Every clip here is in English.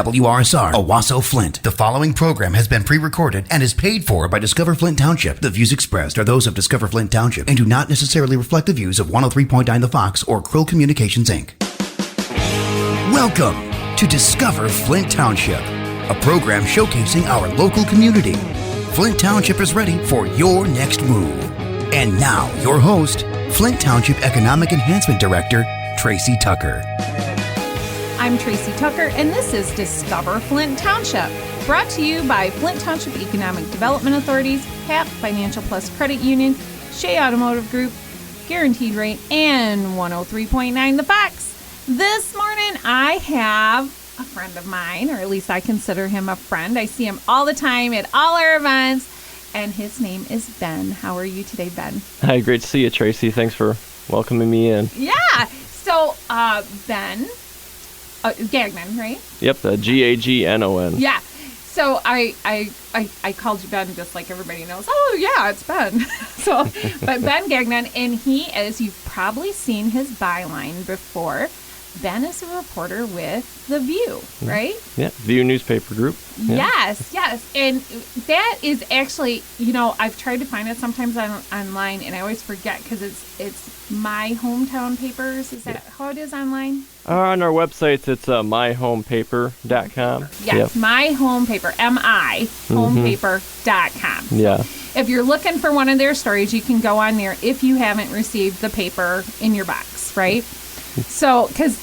WRSR, Owasso, Flint. The following program has been pre-recorded and is paid for by Discover Flint Township. The views expressed are those of Discover Flint Township and do not necessarily reflect the views of 103.9 The Fox or Krill Communications, Inc. Welcome to Discover Flint Township, a program showcasing our local community. Flint Township is ready for your next move. And now, your host, Flint Township Economic Enhancement Director, Tracy Tucker. I'm Tracy Tucker, and this is Discover Flint Township, brought to you by Flint Township Economic Development Authorities, HAP Financial Plus Credit Union, Shea Automotive Group, Guaranteed Rate, and 103.9 The Fox. This morning, I have a friend of mine, or at least I consider him a friend. I see him all the time at all our events, and his name is Ben. How are you today, Ben? Hi, great to see you, Tracy. Thanks for welcoming me in. Yeah. So, Ben... Gagnon, right? Yep, the Gagnon. Yeah. So I called you Ben just like everybody knows. Oh, yeah, it's Ben. But Ben Gagnon, and he, as you've probably seen his byline before, Ben is a reporter with The View, right? Yeah, View newspaper group. Yeah. Yes. And that is actually, I've tried to find it sometimes online, and I always forget because it's My Hometown Papers. Is that how it is online? On our websites, it's myhomepaper.com. Yes, My Home Paper, M-I, homepaper.com. Yeah. If you're looking for one of their stories, you can go on there if you haven't received the paper in your box, right? So, because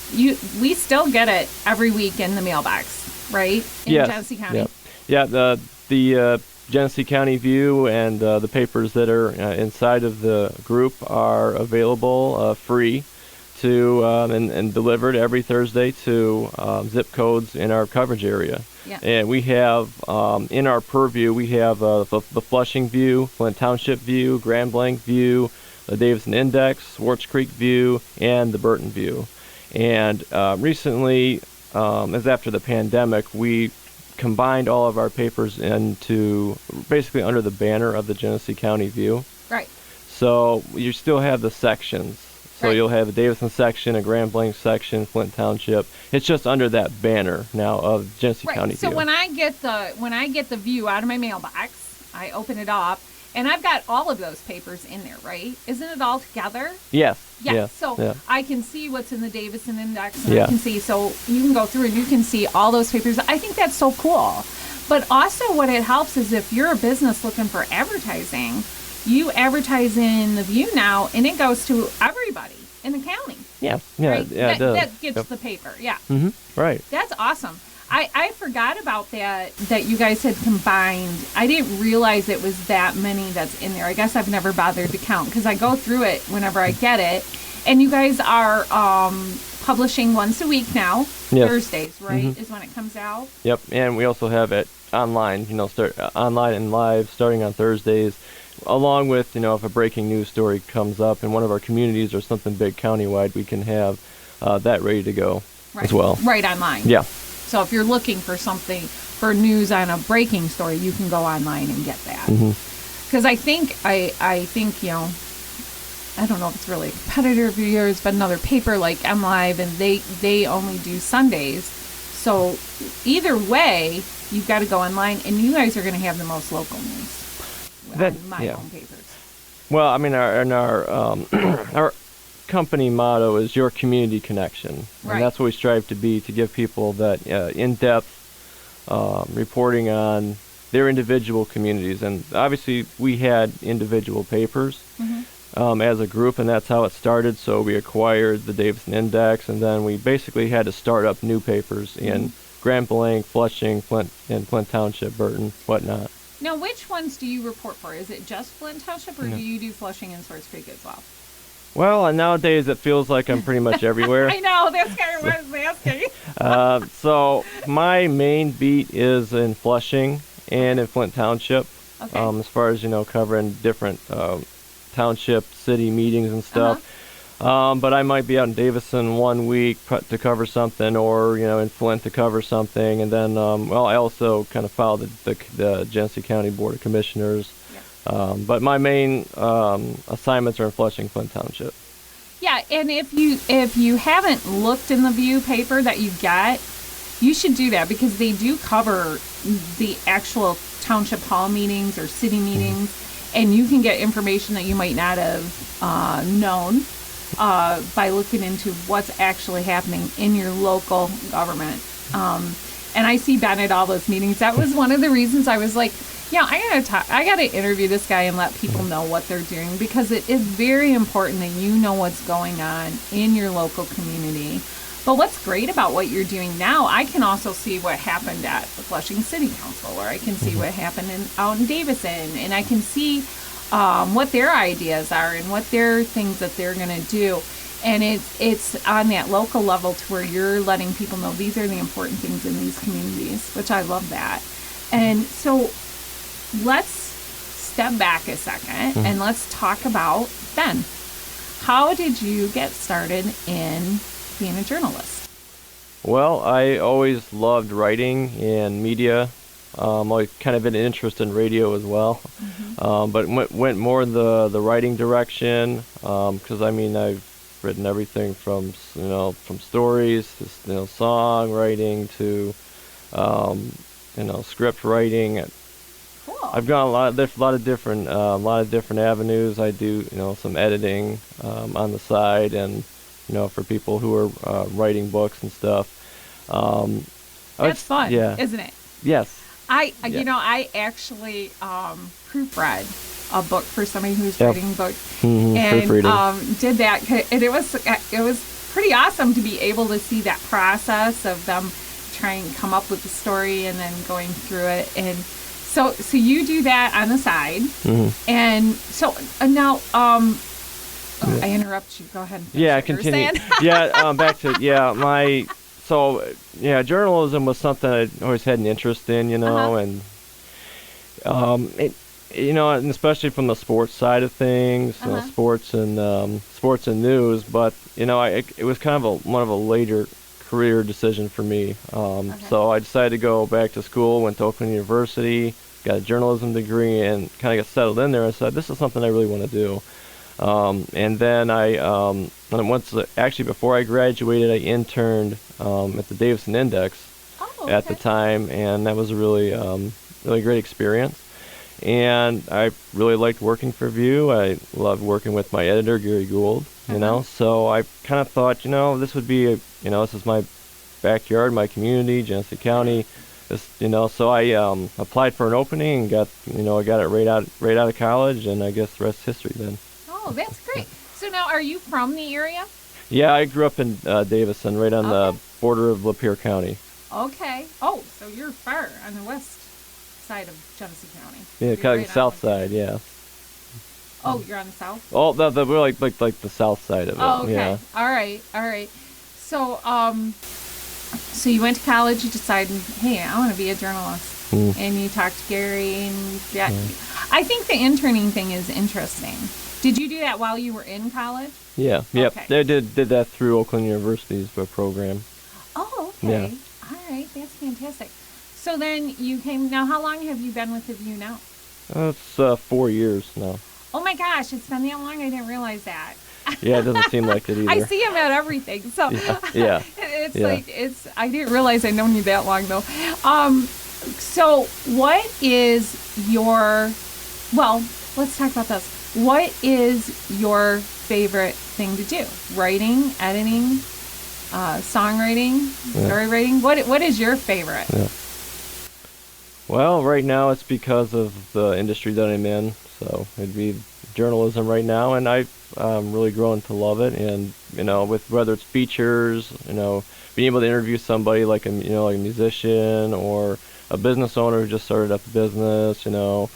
we still get it every week in the mailbox, right? In Genesee County. Yeah, the Genesee County View and the papers that are inside of the group are available free to and delivered every Thursday to zip codes in our coverage area. Yeah. And we have in our purview, we have the Flushing View, Flint Township View, Grand Blanc View, the Davidson Index, Swartz Creek View, and the Burton View. And recently, as after the pandemic, we combined all of our papers into basically under the banner of the Genesee County View. Right. So you still have the sections. So you'll have the Davidson section, a Grand Blanc section, Flint Township. It's just under that banner now of Genesee County View. So when I get the View out of my mailbox, I open it up. And I've got all of those papers in there, right? Isn't it all together? Yes. Yeah. So I can see what's in the Davidson Index, and I can see, so you can go through and you can see all those papers. I think that's so cool. But also what it helps is if you're a business looking for advertising, you advertise in the View now, and it goes to everybody in the county. Yeah. Right? Yeah, it does. That gets the paper, yeah. Mm-hmm. Right. That's awesome. I forgot about that you guys had combined. I didn't realize it was that many that's in there. I guess I've never bothered to count because I go through it whenever I get it. And you guys are publishing once a week now. Yes. Thursdays, right, is when it comes out? Yep, and we also have it online, start online and live starting on Thursdays, along with, if a breaking news story comes up in one of our communities or something big countywide, we can have that ready to go as well. Right, online. Yeah. So if you're looking for something, for news on a breaking story, you can go online and get that. Because I think, I don't know if it's really a competitor of yours, but another paper like MLive, and they only do Sundays. So either way, you've got to go online, and you guys are going to have the most local news on my own papers. Well, I mean, our company motto is your community connection, and that's what we strive to be, to give people that in-depth reporting on their individual communities. And obviously we had individual papers as a group, and that's how it started. So we acquired the Davidson Index, and then we basically had to start up new papers in Grand Blanc, Flushing, Flint, and Flint Township, Burton, whatnot. Now, which ones do you report for? Is it just Flint Township, or do you do Flushing and Swartz Creek as well? Well, nowadays it feels like I'm pretty much everywhere. I know, that's kind of what I was asking. So my main beat is in Flushing and in Flint Township. Okay. As far as, covering different township, city meetings and stuff. But I might be out in Davidson one week to cover something, or, in Flint to cover something. And then, I also kind of follow the Genesee County Board of Commissioners. But my main assignments are in Flushing, Flint Township. Yeah, and if you haven't looked in the View paper that you get, You should do that because they do cover the actual township hall meetings or city meetings, and you can get information that you might not have known by looking into what's actually happening in your local government. And I see Ben at all those meetings. That was one of the reasons I was like, yeah, I gotta interview this guy and let people know what they're doing, because it is very important that you know what's going on in your local community. But what's great about what you're doing now, I can also see what happened at the Flushing City Council, or I can see what happened out in Davison, and I can see what their ideas are and what their things that they're going to do. And it's on that local level to where you're letting people know these are the important things in these communities, which I love that. And so let's step back a second and let's talk about Ben. How did you get started in being a journalist? Well, I always loved writing and media. Always kind of been interested in radio as well, but went more the writing direction, because I've written everything from stories to songwriting to script writing. Cool. I've gone a lot of different avenues. I do some editing on the side, and for people who are writing books and stuff. That's fun, yeah. Isn't it? Yes. I actually proofread a book for somebody who's writing books, and did that, and it was pretty awesome to be able to see that process of them trying to come up with the story and then going through it. And so you do that on the side, and so now I interrupt you. Go ahead. And yeah, continue. Back to journalism was something I always had an interest in, and and especially from the sports side of things, sports and news. But it was kind of one of a later career decision for me. So I decided to go back to school. Went to Oakland University, got a journalism degree, and kind of got settled in there. I said, this is something I really want to do. And then before I graduated, I interned at the Davison Index at the time, and that was a really great experience. And I really liked working for View. I loved working with my editor, Gary Gould, so I kind of thought, this would be, this is my backyard, my community, Genesee County, so I applied for an opening and got it right out of college, and I guess the rest is history then. Oh, that's great. So now, are you from the area? Yeah, I grew up in Davison, right on the border of Lapeer County. Okay. Oh, so you're far on the west side of Genesee County. Yeah, kind of south side, yeah. Oh, you're on the south? Oh, we're like the south side of it. Oh, okay. Yeah. All right. So, so you went to college. You decided, hey, I want to be a journalist, and you talked to Gary, and I think the interning thing is interesting. Did you do that while you were in college? Yeah. Yep. Okay. I did that through Oakland University's program. Oh, okay. Yeah. All right. That's fantastic. So then you came. Now, how long have you been with the View now? It's 4 years now. Oh my gosh, it's been that long. I didn't realize that. Yeah, it doesn't seem like it either. I see him at everything. So yeah. I didn't realize I'd known you that long though. So what is let's talk about this. What is your favorite thing to do? Writing, editing, songwriting, story writing? What is your favorite? Yeah. Well, right now it's because of the industry that I'm in. So it'd be journalism right now, and I've really grown to love it. And with whether it's features, being able to interview somebody like a musician or a business owner who just started up a business, or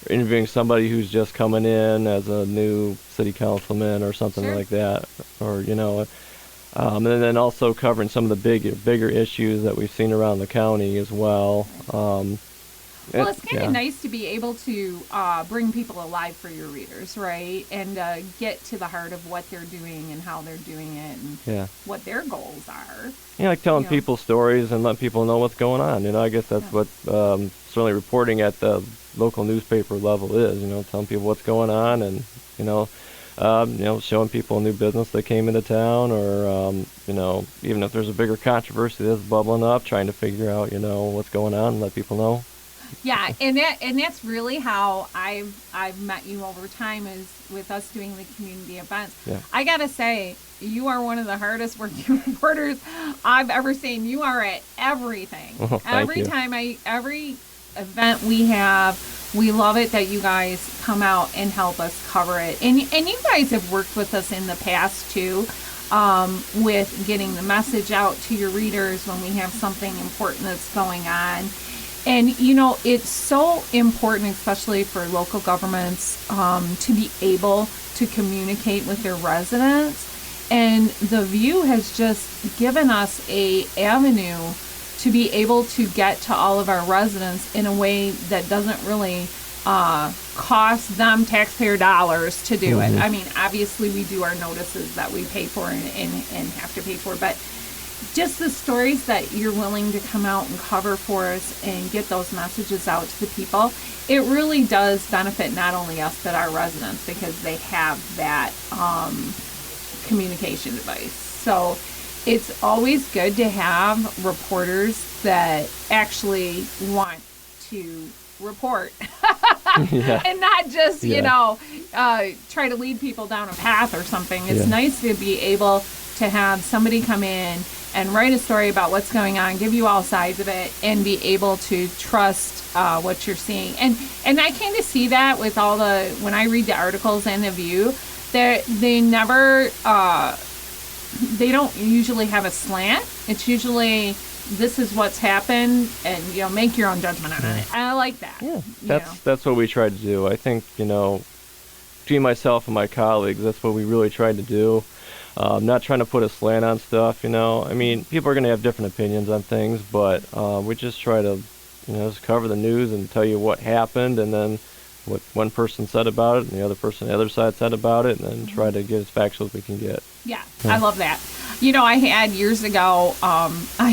interviewing somebody who's just coming in as a new city councilman or something like that, or and then also covering some of the bigger issues that we've seen around the county as well. Well, it's kind of nice to be able to bring people alive for your readers, right? And get to the heart of what they're doing and how they're doing it and what their goals are. Yeah, like telling people stories and letting people know what's going on. I guess that's what certainly reporting at the local newspaper level is, telling people what's going on and, showing people a new business that came into town, or even if there's a bigger controversy that's bubbling up, trying to figure out what's going on and let people know. Yeah, and that's really how I've met you over time, is with us doing the community events. Yeah. I gotta say, you are one of the hardest working reporters I've ever seen. You are at everything. Thank you. Every event we have, we love it that you guys come out and help us cover it. And you guys have worked with us in the past too, with getting the message out to your readers when we have something important that's going on. And, it's so important, especially for local governments, to be able to communicate with their residents. And the View has just given us a avenue to be able to get to all of our residents in a way that doesn't really cost them taxpayer dollars to do it. I mean, obviously we do our notices that we pay for and have to pay for, but just the stories that you're willing to come out and cover for us and get those messages out to the people, it really does benefit not only us but our residents, because they have that communication device. So it's always good to have reporters that actually want to report and not just try to lead people down a path or something. It's nice to be able to have somebody come in and write a story about what's going on, give you all sides of it, and be able to trust what you're seeing. And I kind of see that with when I read the articles in The View, they never, they don't usually have a slant. It's usually, this is what's happened, and make your own judgment on it. And I like that. Yeah, that's what we try to do. I think between myself and my colleagues, that's what we really tried to do. Not trying to put a slant on stuff. I mean, people are going to have different opinions on things, but we just try to just cover the news and tell you what happened, and then what one person said about it and the other person on the other side said about it, and then try to get as factual as we can get. Yeah, I love that. I had years ago, I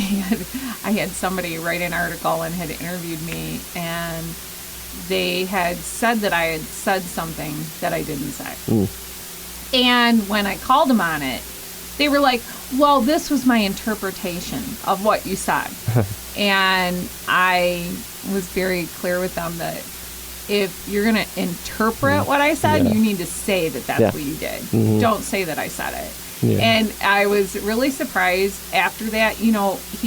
had somebody write an article and had interviewed me, and they had said that I had said something that I didn't say. And when I called them on it, they were like, well, this was my interpretation of what you said. And I was very clear with them that if you're going to interpret what I said, you need to say that that's what you did. Don't say that I said it. And I was really surprised after that. He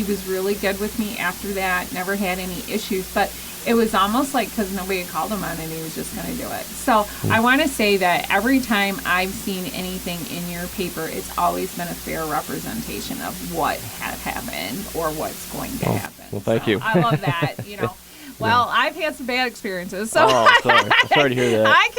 was really good with me after that, never had any issues. But it was almost like because nobody had called him on it, he was just going to do it. So I want to say that every time I've seen anything in your paper, it's always been a fair representation of what had happened or what's going to happen. Well, thank you. I love that, Well, I've had some bad experiences, so sorry to hear that. I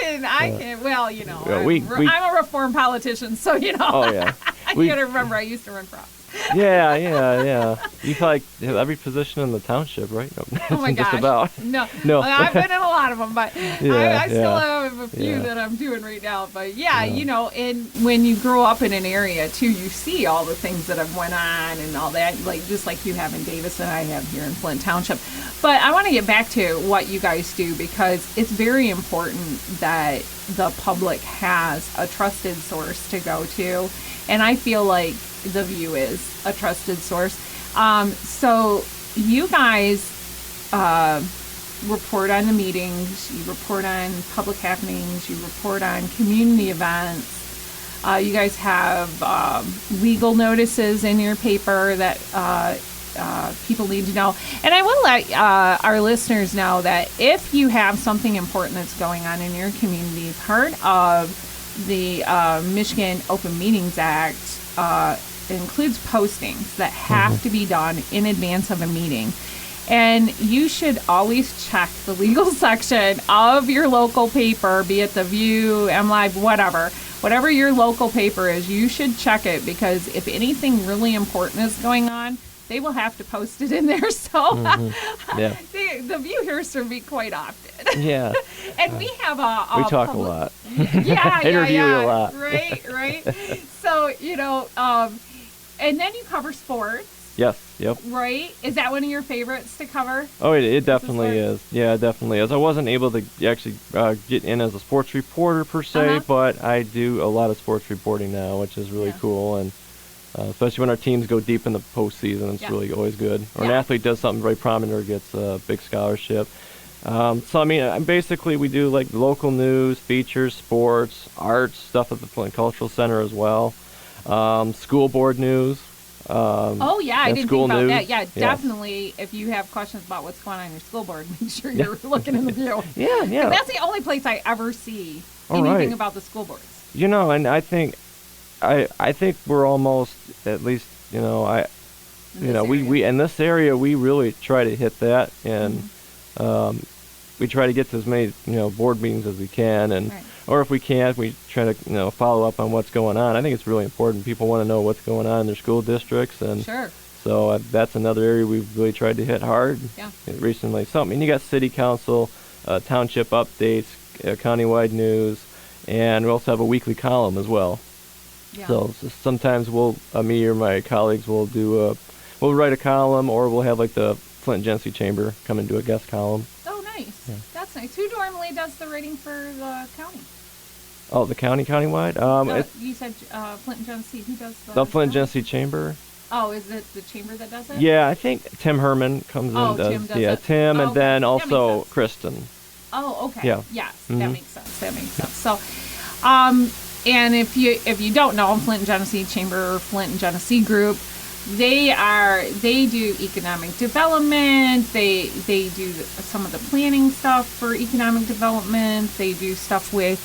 can. Well, I'm a reformed politician, so Oh yeah. You got to remember, I used to run for office. Yeah. You probably have every position in the township, right? No, oh my gosh. Just about. No. No. I've been in a lot of them, but I still have a few that I'm doing right now. But and when you grow up in an area too, you see all the things that have went on and all that, just like you have in Davis and I have here in Flint Township. But I want to get back to what you guys do, because it's very important that the public has a trusted source to go to. And I feel like The View is a trusted source. So you guys report on the meetings, you report on public happenings, you report on community events. You guys have legal notices in your paper that people need to know. And I will let our listeners know that if you have something important that's going on in your community, part of the Michigan Open Meetings Act includes postings that have to be done in advance of a meeting. And you should always check the legal section of your local paper, be it The View, MLive, whatever your local paper is, you should check it, because if anything really important is going on, they will have to post it in there. So The View hears from me quite often. Yeah. And we have we talk a lot. Interview a lot. Right. So, and then you cover sports. Yes. Yep. Right? Is that one of your favorites to cover? Oh, it definitely is. Yeah, it definitely is. I wasn't able to actually get in as a sports reporter per se, but I do a lot of sports reporting now, which is really cool. And especially when our teams go deep in the postseason, it's really always good. Or an athlete does something very prominent or gets a big scholarship. So, I mean, basically we do like local news, features, sports, arts, stuff at the Flint Cultural Center as well. School board news. I didn't think about news. that. Yeah, definitely. If you have questions about what's going on in your school board, make sure you're looking in the View. Yeah. That's the only place I ever see anything about the school boards. You know, and I think we're almost, at least, we in this area we really try to hit that, and we try to get to as many board meetings as we can, and or if we can't, we try to follow up on what's going on. I think it's really important. People want to know what's going on in their school districts, and so that's another area we've really tried to hit hard recently. You got city council, township updates, countywide news, and we also have a weekly column as well. So sometimes me or my colleagues will we'll write a column, or we'll have like the Flint Genesee Chamber come and do a guest column. Oh, nice. Yeah. That's nice. Who normally does the writing for the county? Oh, the countywide? You said Flint and Genesee. Who does the Flint Genesee Chamber? Oh, is it the chamber that does it? Yeah, I think Tim Herman comes and does. Tim does it. Tim, and then also Kristen. Oh, okay. Yeah. Yes, that makes sense. So, and if you don't know, Flint and Genesee Chamber, Flint and Genesee Group, they do economic development. They do some of the planning stuff for economic development. They do stuff with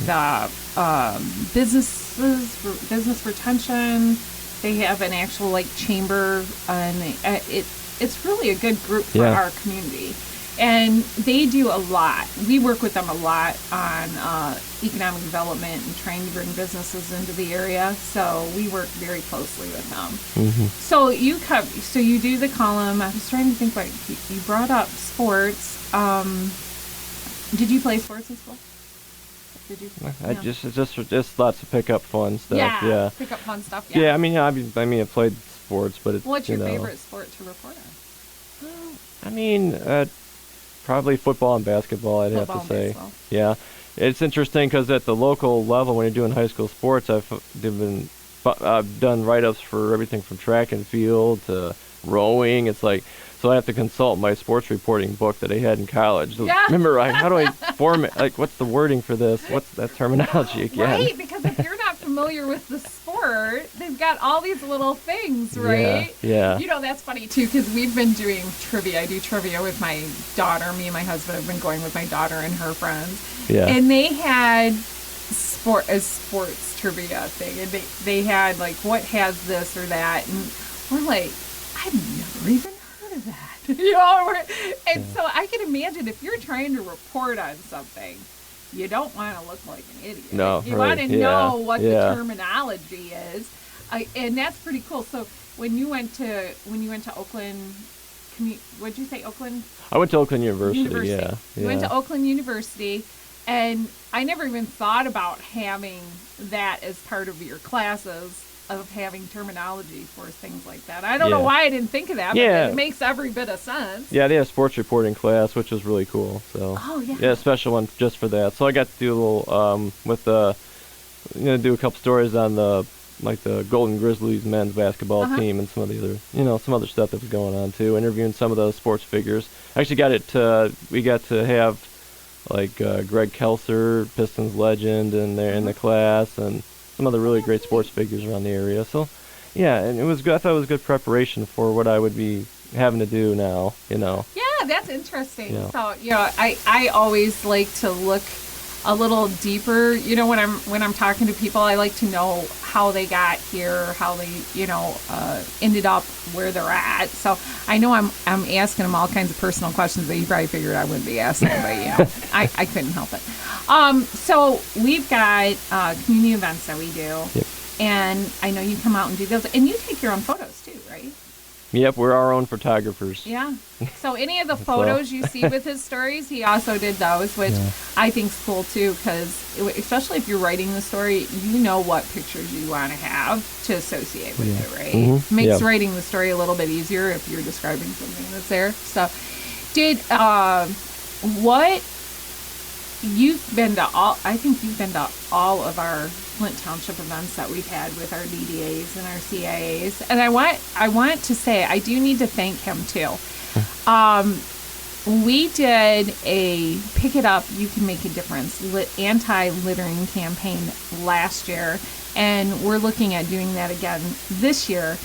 business retention. They have an actual chamber, and it's really a good group for our community. And they do a lot. We work with them a lot on economic development and trying to bring businesses into the area. So we work very closely with them. Mm-hmm. So you do the column. I was trying to think about you brought up sports. Did you play sports in school? Did you? Just lots of pick up fun stuff. Yeah. Pick up fun stuff. Yeah. I played sports, but it's. What's your favorite sport to report on? Probably football and basketball, I'd have to say. Baseball. Yeah. It's interesting because at the local level, when you're doing high school sports, I've done write-ups for everything from track and field to rowing. It's like, so I have to consult my sports reporting book that I had in college. Yeah. Remember, how do I form it? What's the wording for this? What's that terminology again? Right, because if you're not familiar with the sport, they've got all these little things, right? Yeah. That's funny, too, because we've been doing trivia. I do trivia with my daughter. Me and my husband have been going with my daughter and her friends. Yeah. And they had a sports trivia thing. And they had, what has this or that? And we're like, I've never even heard of that. And so I can imagine if you're trying to report on something, you don't want to look like an idiot. No, you want to know what the terminology is, and that's pretty cool. So when you went to Oakland, what'd you say, Oakland? I went to Oakland University. Yeah. You went to Oakland University, and I never even thought about having that as part of your classes, of having terminology for things like that. I don't know why I didn't think of that, but it makes every bit of sense. Yeah, they have a sports reporting class, which is really cool. So a special one just for that. So I got to do a little do a couple stories on the Golden Grizzlies men's basketball team and some of the other some other stuff that was going on too. Interviewing some of those sports figures. Actually we got to have Greg Kelser, Pistons legend, and they're in the class, and some other really great sports figures around the area. So, and it was good. I thought it was good preparation for what I would be having to do now. Yeah, that's interesting. Yeah. So, I always like to look a little deeper. When I'm talking to people, I like to know how they got here, how they ended up where they're at. So I know I'm asking them all kinds of personal questions that you probably figured I wouldn't be asking, but I couldn't help it. So we've got community events that we do, and I know you come out and do those, and you take your own photos too, right? Yep, we're our own photographers. Yeah. So any of the photos you see with his stories, he also did those, which I think's cool too, because especially if you're writing the story, you know what pictures you want to have to associate with it, right? Mm-hmm. Makes writing the story a little bit easier if you're describing something that's there. So, what you've been to all? I think you've been to all of our Flint Township events that we've had with our DDAs and our CIAs, and I want to say I do need to thank him too. We did a Pick It Up, You Can Make a Difference anti-littering campaign last year, and we're looking at doing that again this year.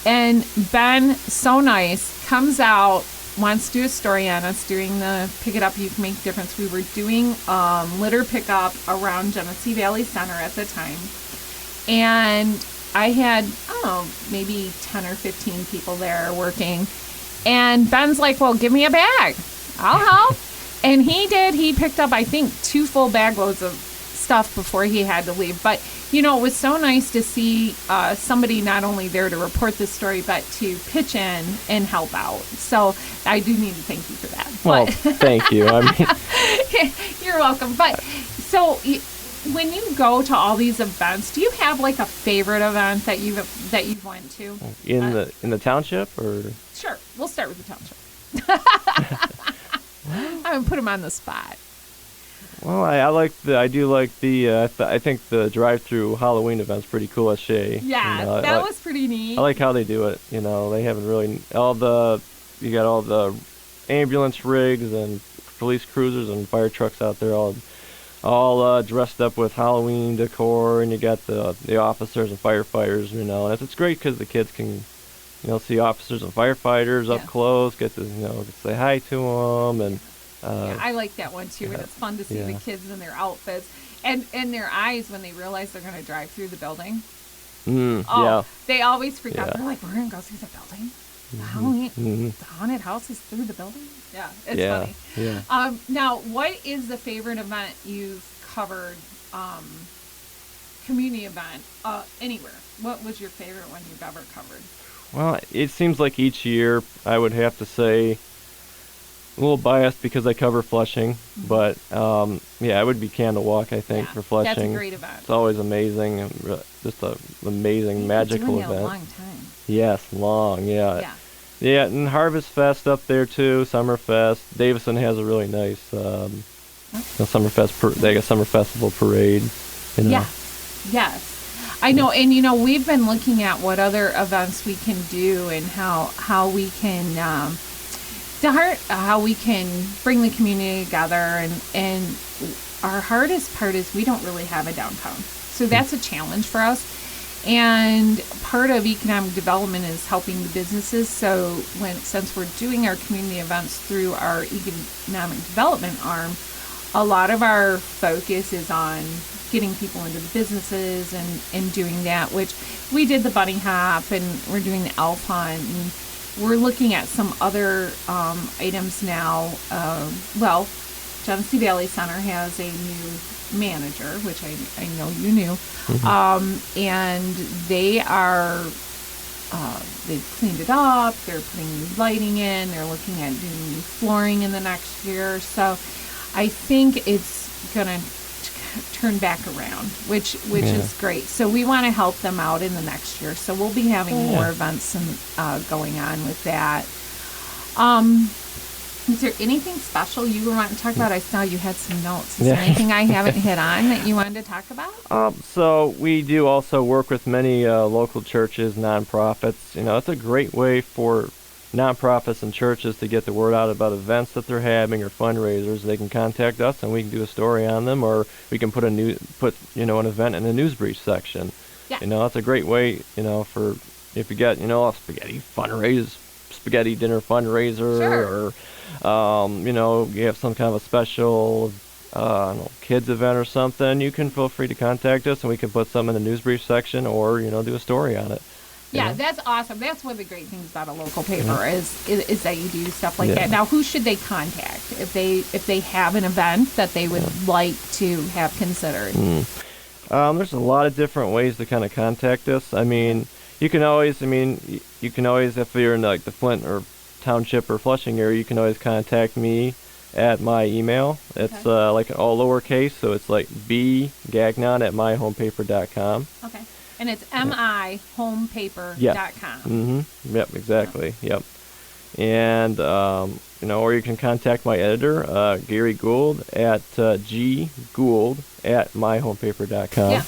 And Ben, so nice, comes out, wants to do a story on us doing the Pick It Up, You Can Make a Difference. We were doing litter pickup around Genesee Valley Center at the time. And I had, maybe 10 or 15 people there working. And Ben's like, well, give me a bag. I'll help. And he did. He picked up, I think, 2 full bag loads of stuff before he had to leave. But, it was so nice to see somebody not only there to report the story, but to pitch in and help out. So I do need to thank you for that. Well, thank you. I mean, you're welcome. But so when you go to all these events, do you have like a favorite event that you've went to in the township, or? Sure, we'll start with the township. I'm gonna put him on the spot. Well, I think the drive-through Halloween event's pretty cool at Shea. Yeah, that was pretty neat. I like how they do it. They haven't really you got all the ambulance rigs and police cruisers and fire trucks out there all dressed up with Halloween decor, and you got the officers and firefighters. And it's great because the kids can see officers and firefighters up close, get to say hi to them, and. I like that one too, and it's fun to see the kids in their outfits and their eyes when they realize they're going to drive through the building. They always freak out. They're like, "We're going to go through the building? The Halloween, the haunted house is through the building?" Yeah, it's funny. Yeah. Now, what is the favorite event you've covered? Community event anywhere? What was your favorite one you've ever covered? Well, it seems like each year I would have to say. A little biased because I cover Flushing, but it would be Candle Walk, I think, for Flushing. That's a great event. It's always amazing, and just an amazing, magical event. You've been doing it a long time. Yes, long, yeah. Yeah, and Harvest Fest up there too, Summerfest. Davison has a really nice Summerfest. They got Summer Festival parade. Yes. I know, and we've been looking at what other events we can do and how we can. How we can bring the community together, and our hardest part is we don't really have a downtown, so that's a challenge for us. And part of economic development is helping the businesses. So since we're doing our community events through our economic development arm, a lot of our focus is on getting people into the businesses and doing that, which we did the bunny hop, and we're doing the elf hunt, and we're looking at some other items now. Genesee Valley Center has a new manager, which I know you knew. And they are, they've cleaned it up, they're putting new lighting in, they're looking at doing new flooring in the next year. So I think it's going to turn back around, which is great. So we want to help them out in the next year. So we'll be having more events and going on with that. Is there anything special you were wanting to talk about? I saw you had some notes. Is there anything I haven't hit on that you wanted to talk about? So we do also work with many local churches, nonprofits. It's a great way for nonprofits and churches to get the word out about events that they're having or fundraisers. They can contact us and we can do a story on them, or we can put an event in the news brief section. It's a great way, for if you get a spaghetti dinner fundraiser, or you have some kind of a special kids event or something, you can feel free to contact us and we can put some in the news brief section, or do a story on it. Yeah, that's awesome. That's one of the great things about a local paper is that you do stuff like that. Now, who should they contact if they have an event that they would like to have considered? There's a lot of different ways to kind of contact us. I mean, you can always, you can always, if you're in like the Flint or Township or Flushing area, you can always contact me at my email. It's like all lowercase, so it's like bgagnon@myhomepaper.com. Okay. And it's mihomepaper.com. Mm-hmm. Yep, exactly. Yep. And, or you can contact my editor, Gary Gould, at ggould@myhomepaper.com. Yeah.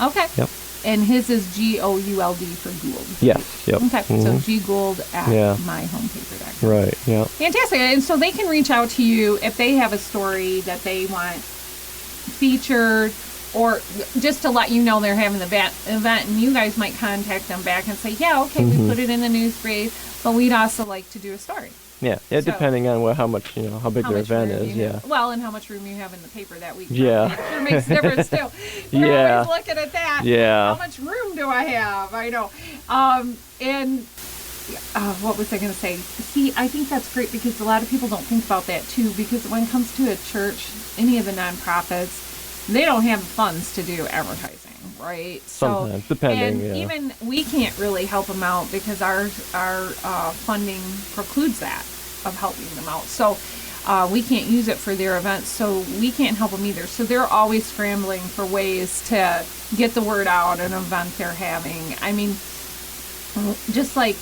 Okay. Yep. And his is Gould for Gould. Yes. Yep. Okay. So ggould@myhomepaper.com. Right. Yeah. Fantastic. And so they can reach out to you if they have a story that they want featured, or just to let you know they're having the event, and you guys might contact them back and say, yeah, okay, we put it in the news brief, but we'd also like to do a story. Yeah, so, depending on how much, how big their event is, yeah. Well, and how much room you have in the paper that week. Yeah. It sure makes a difference, too. We're always looking at that. Yeah. How much room do I have? I know. What was I going to say? See, I think that's great because a lot of people don't think about that, too, because when it comes to a church, any of the nonprofits, they don't have the funds to do advertising, right? Sometimes, depending, and even we can't really help them out because our funding precludes that of helping them out. So we can't use it for their events, so we can't help them either. So they're always scrambling for ways to get the word out an event they're having. I mean, just like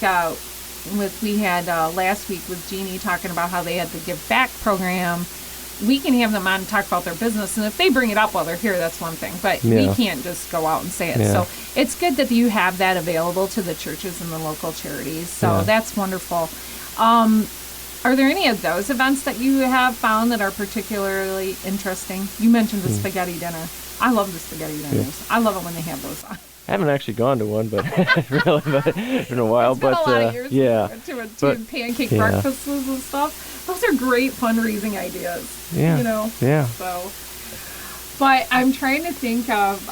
we had last week with Jeannie talking about how they had the Give Back program. We can have them on and talk about their business, and if they bring it up while they're here, that's one thing, but we can't just go out and say it. So it's good that you have that available to the churches and the local charities, so that's wonderful. Are there any of those events that you have found that are particularly interesting? You mentioned the spaghetti dinner. I love the spaghetti dinners. I love it when they have those on. I haven't actually gone to one, but really, it's been a while. It's been a lot of years to pancake breakfasts and stuff. Those are great fundraising ideas. Yeah. Yeah. So, but I'm trying to think of.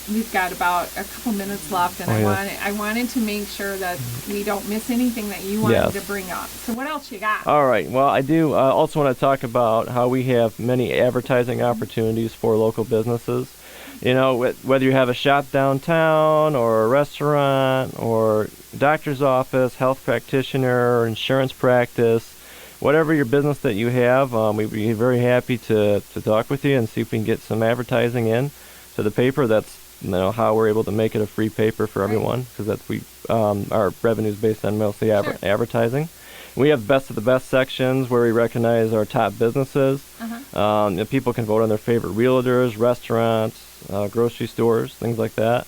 We've got about a couple minutes left, and I wanted to make sure that we don't miss anything that you wanted to bring up. So, what else you got? All right. Well, I do also want to talk about how we have many advertising opportunities for local businesses. Whether you have a shop downtown or a restaurant or doctor's office, health practitioner, or insurance practice, whatever your business that you have, we'd be very happy to talk with you and see if we can get some advertising in to the paper. That's how we're able to make it a free paper for everyone, because our revenue is based on mostly advertising. We have best of the best sections where we recognize our top businesses. People can vote on their favorite realtors, restaurants, grocery stores, things like that.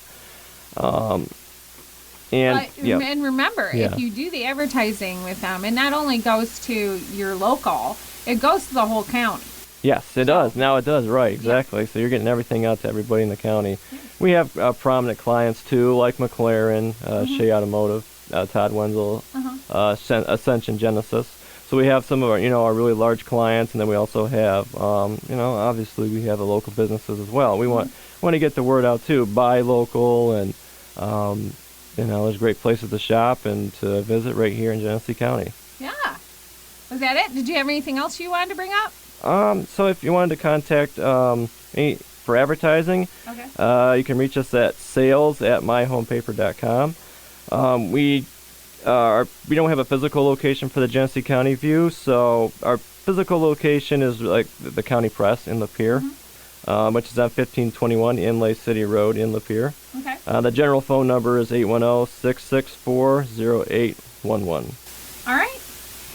And remember, if you do the advertising with them, it not only goes to your local, it goes to the whole county. Yes, it does. Now it does, right, exactly. So you're getting everything out to everybody in the county. We have prominent clients, too, like McLaren, Shea Automotive, Todd Wenzel, Ascension Genesis. So we have some of our, our really large clients, and then we also have, obviously we have the local businesses as well. We want to get the word out too. Buy local, and there's great places to shop and to visit right here in Genesee County. Yeah. Was that it? Did you have anything else you wanted to bring up? So if you wanted to contact me for advertising, you can reach us at sales@myhomepaper.com. We don't have a physical location for the Genesee County View, so our physical location is like the County Press in Lapeer, which is on 1521 Inlay City Road in Lapeer. Okay. The general phone number is 810-664-0811. All right.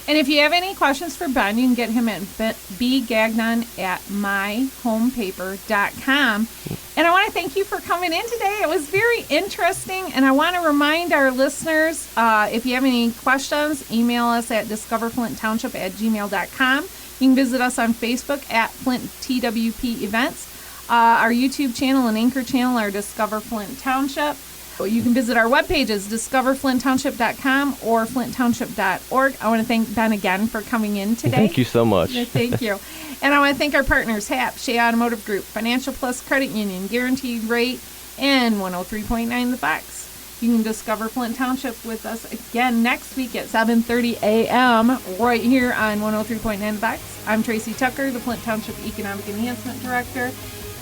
And if you have any questions for Ben, you can get him at bgagnon@myhomepaper.com. And I want to thank you for coming in today. It was very interesting. And I want to remind our listeners, if you have any questions, email us at discoverflinttownship@gmail.com. You can visit us on Facebook at Flint TWP Events. Our YouTube channel and Anchor channel are Discover Flint Township. You can visit our webpages, discoverflinttownship.com or flinttownship.org. I want to thank Ben again for coming in today. Thank you so much. Thank you. And I want to thank our partners, HAP, Shea Automotive Group, Financial Plus Credit Union, Guaranteed Rate, and 103.9 The Fox. You can discover Flint Township with us again next week at 7:30 a.m. right here on 103.9 The Fox. I'm Tracy Tucker, the Flint Township Economic Enhancement Director.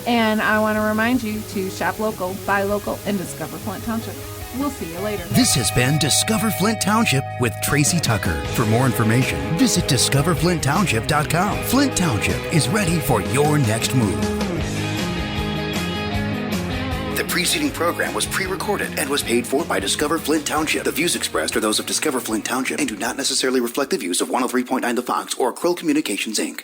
And I want to remind you to shop local, buy local, and discover Flint Township. We'll see you later. This has been Discover Flint Township with Tracy Tucker. For more information, visit discoverflinttownship.com. Flint Township is ready for your next move. The preceding program was pre-recorded and was paid for by Discover Flint Township. The views expressed are those of Discover Flint Township and do not necessarily reflect the views of 103.9 The Fox or Krill Communications, Inc.